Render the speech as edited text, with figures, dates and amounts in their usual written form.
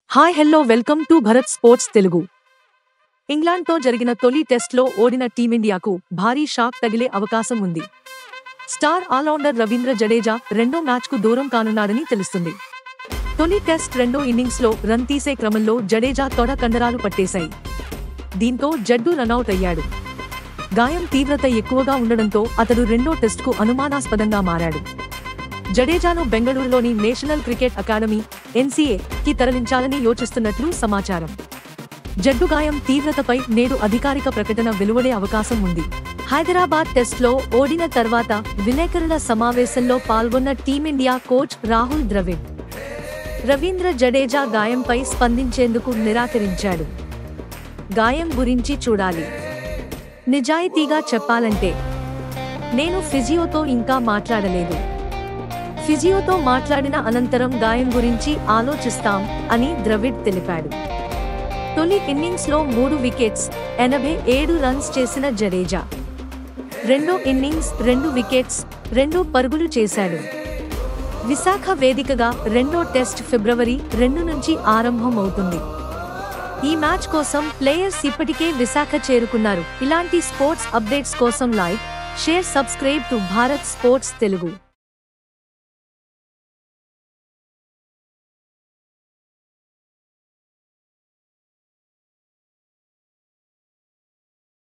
Hi hello welcome to Bharat sports Telugu. ఇంగ్లాండ్తో జరిగిన తొలి టెస్ట్లో ఓడిన టీమిండియాకు భారీ షాక్ తగిలే అవకాశం ఉంది. స్టార్ ఆల్రౌండర్ రవీంద్ర జడేజా రెండో మ్యాచ్కు దూరం కానున్నాడని తెలుస్తుంది. తొలి టెస్ట్ రెండో ఇన్నింగ్స్లో రన్ తీసే క్రమంలో జడేజా తొడ కండరాలు పట్టేశాయి. దీంతో జడ్డు రనౌట్ అయ్యాడు. గాయం తీవ్రత ఎక్కువగా ఉండడంతో అతడు రెండో టెస్టుకు అనుమానాస్పదంగా మారాడు. జడేజాను బెంగళూరులోని నేషనల్ క్రికెట్ అకాడమీ (NCA) కి తరలించాలని యోచిస్తున్నట్లు సమాచారం. జడ్డు గాయం తీవ్రతపై నేడు అధికారిక ప్రకటన వెలువడే అవకాశం ఉంది. హైదరాబాద్ టెస్ట్లో ఓడిన తర్వాత విలేకరుల సమావేశంలో పాల్గొన్న టీమిండియా కోచ్ రాహుల్ ద్రవిడ్ రవీంద్ర జడేజా గాయంపై స్పందించేందుకు నిరాకరించాడు. గాయం గురించి చూడాలి. నిజాయితీగా చెప్పాలంటే నేను ఫిజియోతో ఇంకా మాట్లాడలేదు. ఫిజియోతో మాట్లాడిన అనంతరం గాయం గురించి ఆలోచిస్తాం అని ద్రవిడ్ తెలిపాడు. తొలి ఇన్నింగ్స్లో 3 వికెట్స్, 87 రన్స్ చేసిన జడేజా రెండో ఇన్నింగ్స్ 2 వికెట్స్, 2 పరుగులు చేశాడు. విశాఖ వేదికగా రెండో టెస్ట్ ఫిబ్రవరి 2 నుంచి ఆరంభమవుతుంది. ఈ మ్యాచ్ కోసం ప్లేయర్స్ ఇప్పటికే విశాఖ చేరుకున్నారు. ఇలాంటి స్పోర్ట్స్ అప్డేట్స్ కోసం like, share, subscribe to Bharat sports Telugu.